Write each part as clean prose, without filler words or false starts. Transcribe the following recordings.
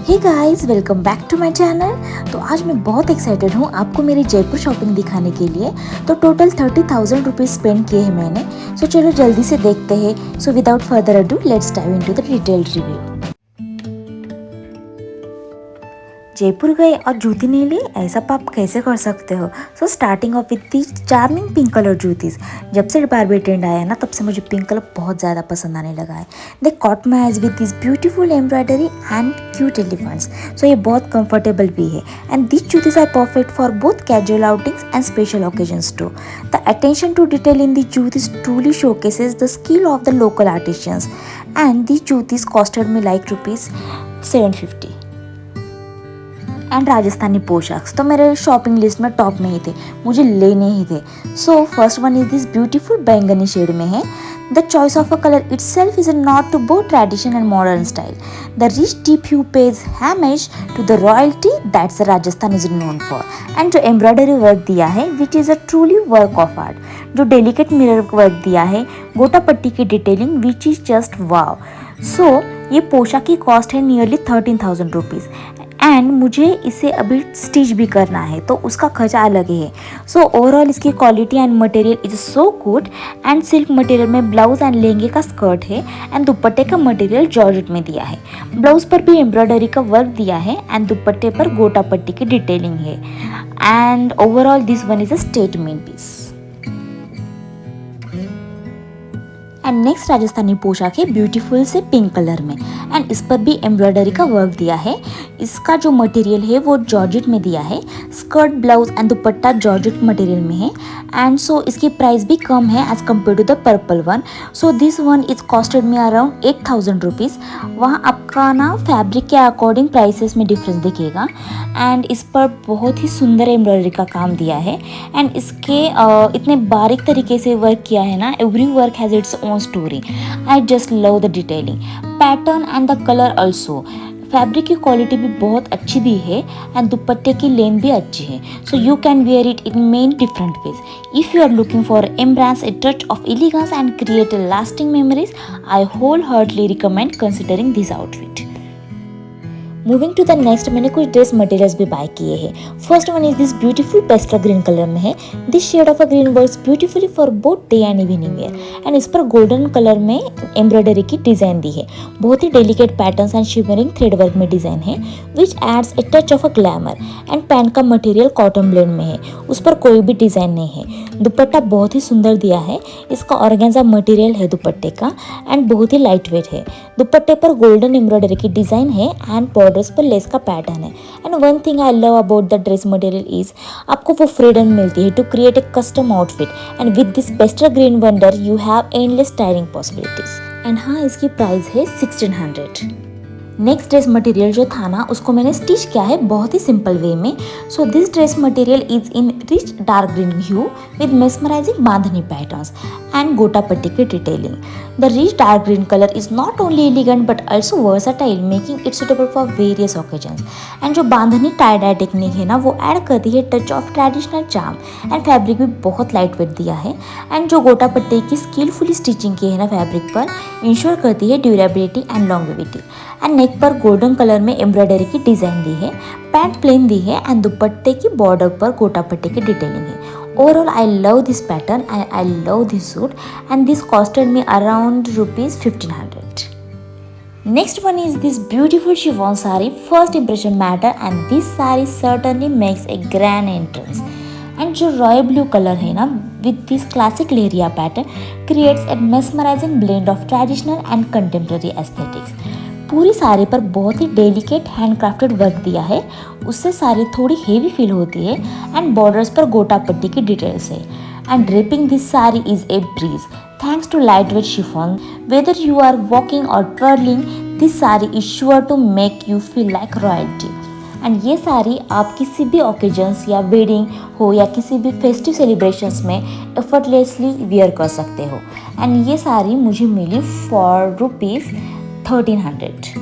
Hey guys, welcome back to my channel. तो आज मैं बहुत एक्साइटेड हूँ आपको मेरी जयपुर शॉपिंग दिखाने के लिए। तो टोटल 30,000 रुपीज़ स्पेंड किए हैं मैंने। सो चलो जल्दी से देखते हैं। So without further ado let's dive into the detailed review. Jaipur गए और जूती नहीं ली, ऐसा पाप कैसे कर सकते हो। So starting of with the charming pink colour juttis. जब से बारबी ट्रेंड आया ना, तब से मुझे पिंक कलर बहुत ज़्यादा पसंद आने लगा है। They caught my eyes with this beautiful embroidery and cute elephants. So ये बहुत कंफर्टेबल भी है and this juttis are perfect for both casual outings and special occasions too. The attention to detail in the juttis truly showcases the skill of the local artisans, and these jootis costed me like ₹750। And Rajasthani पोशाक तो मेरे shopping list में top में ही थे, मुझे लेने ही थे। So first one is this beautiful बैंगनी शेड में है। The choice of a colour itself is a nod to both tradition and modern style. The rich deep hue pays homage to the royalty that's the Rajasthan is known for. And जो embroidery work दिया है which is a truly work of art. जो delicate mirror work दिया है, गोटा पट्टी की detailing which is just wow. So ये पोशाक की कॉस्ट है नियरली 13,000 रुपीज़ एंड मुझे इसे अभी स्टिच भी करना है तो उसका खर्चा अलग है। सो ओवरऑल इसकी quality and material is so good. And silk material में ब्लाउज एंड लहंगे का स्कर्ट है एंड दुपट्टे का मटेरियल जॉर्जेट में दिया है। ब्लाउज पर भी एम्ब्रॉयडरी का वर्क दिया है एंड दुपट्टे पर गोटा पट्टी की डिटेलिंग है। And overall this one is a statement piece. And next Rajasthani पोशाक है ब्यूटीफुल से पिंक कलर में एंड इस पर भी एम्ब्रॉयडरी का वर्क दिया है। इसका जो मटेरियल है वो जॉर्जेट में दिया है। Skirt blouse and dupatta georgette material में है एंड सो इसकी प्राइस भी कम है as compare to the purple one. So this one is costed me around 8,000 rupees. वहाँ आपका ना फैब्रिक के अकॉर्डिंग प्राइसेस में डिफरेंस दिखेगा। एंड इस पर बहुत ही सुंदर एम्ब्रॉयडरी का काम दिया है एंड इसके इतने बारीक तरीके से वर्क किया है ना। Every work has its own story. I just love the detailing, pattern and the color also. Fabric की क्वालिटी भी बहुत अच्छी भी है एंड दुपट्टे की लेंथ भी अच्छी है। So you can wear it in many different ways. If you are looking for embrace a touch of elegance and create a lasting memories, I wholeheartedly recommend considering this outfit. Moving to the next, मैंने कुछ dress materials भी buy किए हैं। First one is this beautiful pastel green colour में है। This shade of a green works beautifully for both day and evening wear and इस पर golden colour में एम्ब्रॉयडरी की डिजाइन दी है। बहुत ही delicate patterns and shimmering thread work में डिजाइन है which adds a touch of a glamour. And pant का मटेरियल कॉटन ब्लेंड में है, उस पर कोई भी डिजाइन नहीं है। दुपट्टा बहुत ही सुंदर दिया है। इसका ऑर्गेन्जा मटेरियल है दुपट्टे का एंड बहुत ही लाइट वेट है। दुपट्टे पर गोल्डन एम्ब्रॉयडरी की डिजाइन है एंड बॉर्डर्स पर लेस का पैटर्न है। And one thing I love about the dress material is आपको वो फ्रीडम मिलती है to create a custom outfit and with this pastel green wonder you have endless styling possibilities. And हाँ, इसकी price है 1600। Next dress material जो था ना, उसको मैंने स्टिच किया है बहुत ही सिंपल वे में। So this dress material is in rich dark green hue with mesmerizing bandhani patterns and gota patti की detailing. The rich dark green colour is not only elegant but also versatile, making it suitable for various occasions. And जो bandhani tie dye technique है ना, वो add करती है touch of traditional charm and fabric भी बहुत light wait दिया है। एंड जो गोटा पट्टी की स्किलफुली स्टिचिंग की है ना फैब्रिक पर, इंश्योर करती है durability and longevity. And neck पर गोल्डन कलर में एम्ब्रॉयडरी की डिजाइन दी है। पैंट प्लेन दी है एंड दुपट्टे की बॉर्डर पर गोटा पट्टी की डिटेलिंग है। Overall I love this pattern and I love this suit and this costed me around ₹1,500। Next one is this beautiful chiffon saree. First impression matter and this saree certainly makes a grand entrance. And जो royal blue colour है ना with this classic लेरिया pattern creates a mesmerising blend of traditional and contemporary aesthetics. पूरी साड़ी पर बहुत ही delicate handcrafted work दिया है, उससे साड़ी थोड़ी हेवी फील होती है एंड बॉर्डर्स पर गोटा पट्टी की डिटेल्स है। And draping this sari is a breeze thanks to light weight chiffon. Whether you are walking और travelling, this sari is sure to make you feel like royalty. And ये साड़ी आप किसी भी ओकेजन्स या वेडिंग हो या किसी भी फेस्टिव सेलिब्रेशंस में एफर्टलेसली वियर कर सकते हो। एंड ये साड़ी मुझे मिली for ₹1,300।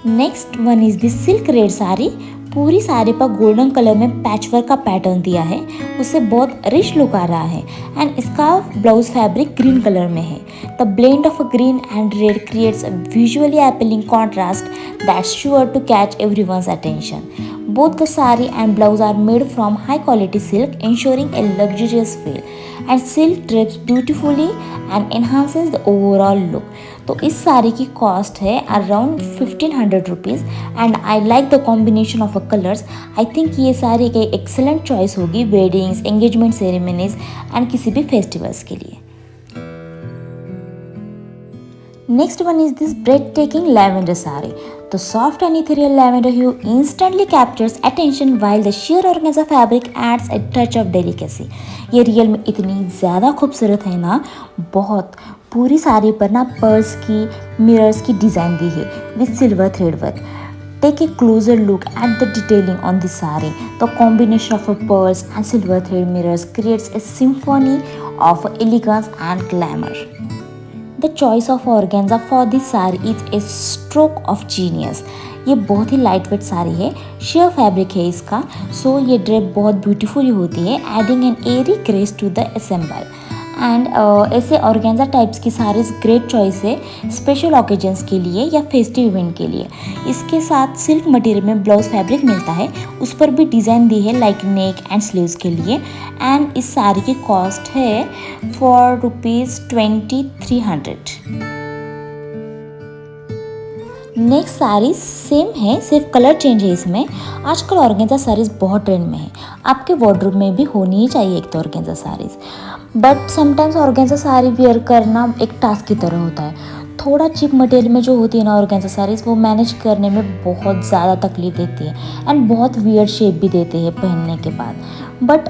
Next one is this silk red sari. पूरी साड़ी पर गोल्डन कलर में पैचवर्क का पैटर्न दिया है, उससे बहुत रिच लुक आ रहा है। एंड इसका ब्लाउज फैब्रिक ग्रीन कलर में है। The blend of green and red creates a visually appealing contrast that's sure to catch everyone's attention. Both the sari and blouse are made from high quality silk, ensuring a luxurious feel. And silk drapes beautifully and enhances the overall look. तो इस साड़ी की cost है around 1500 rupees and I like the combination of colours. I think ये साड़ी एक excellent choice होगी weddings, engagement ceremonies and किसी भी festivals के लिए। Next one is this breathtaking lavender saree. The soft and ethereal lavender hue instantly captures attention while the sheer organza fabric adds a touch of delicacy. ये real में इतनी ज़्यादा खूबसूरत है ना, बहुत। पूरी साड़ी पर ना पर्ल्स की, मिरर्स की डिज़ाइन दी है with silver thread work. Take a closer look at the detailing on the saree. The combination of pearls and silver thread mirrors creates a symphony of elegance and glamour. The choice of organza for this saree is a stroke of genius. ये बहुत ही light weight sari है, share fabric है इसका, सो ये drape बहुत beautifully होती है, adding an airy grace to the ensemble. And ऐसे ऑर्गेन्जा टाइप्स की साड़ीज़ ग्रेट चॉइस है स्पेशल ओकेजन्स के लिए या फेस्टिव इवेंट के लिए। इसके साथ सिल्क मटेरियल में ब्लाउज फैब्रिक मिलता है, उस पर भी डिज़ाइन दी है लाइक नेक एंड स्लीव्स के लिए। एंड इस साड़ी की कॉस्ट है फॉर ₹2300। नेक्स्ट साड़ी सेम है, सिर्फ कलर चेंज है इसमें। आजकल ऑर्गेन्जा साड़ीज़ बहुत ट्रेंड में है, आपके वार्डरोब में भी होनी ही चाहिए एक तो organza saris. But sometimes organza sari wear करना एक टास्क की तरह होता है। थोड़ा चीप मटेरियल में जो होती है ना ऑर्गेन्जा साड़ीज़, वो मैनेज करने में बहुत ज़्यादा तकलीफ देती है एंड बहुत वियर्ड शेप भी देते हैं पहनने के बाद। बट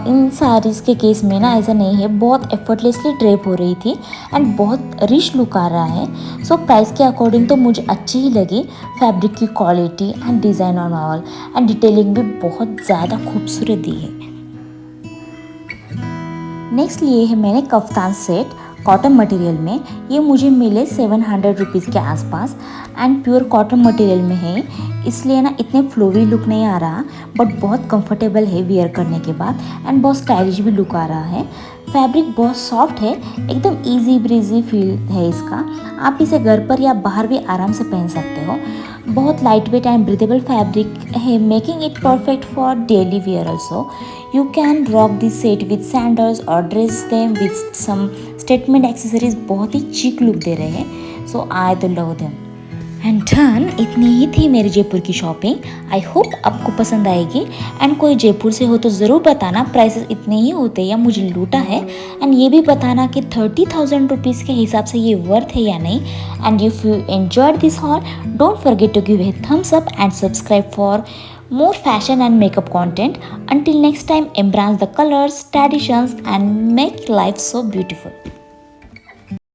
इन साड़ीज़ के केस में ना ऐसा नहीं है, बहुत एफर्टलेसली ड्रेप हो रही थी एंड बहुत रिच लुक आ रहा है। सो प्राइस के अकॉर्डिंग तो मुझे अच्छी ही लगी। फैब्रिक की quality and design on all and detailing भी बहुत ज़्यादा खूबसूरत दी है। नेक्स्ट लिए है मैंने कफ्तान सेट कॉटन मटेरियल में। ये मुझे मिले 700 रुपीज़ के आसपास एंड प्योर कॉटन मटेरियल में है, इसलिए ना इतने फ्लोवी लुक नहीं आ रहा, बट बहुत कंफर्टेबल है वियर करने के बाद एंड बहुत स्टाइलिश भी लुक आ रहा है। फैब्रिक बहुत सॉफ्ट है, एकदम इजी ब्रीजी फील है इसका। आप इसे घर पर या बाहर भी आराम से पहन सकते हो। बहुत light weight and breathable fabric है, making it perfect for daily wear also. You can rock this set with sandals और dress them with some statement accessories. बहुत ही चिक लुक दे रहे हैं, सो आई तो लव देम। एंड डन, इतनी ही थी मेरी जयपुर की शॉपिंग। आई होप आपको पसंद आएगी एंड कोई जयपुर से हो तो ज़रूर बताना प्राइसेस इतने ही होते या मुझे लूटा है। एंड ये भी बताना कि 30,000 रुपीज़ के हिसाब से ये वर्थ है या नहीं। And if you enjoyed this haul, don't forget to give a thumbs up and subscribe for more fashion and makeup content. Until next time, embrace the colors, traditions and make life so beautiful.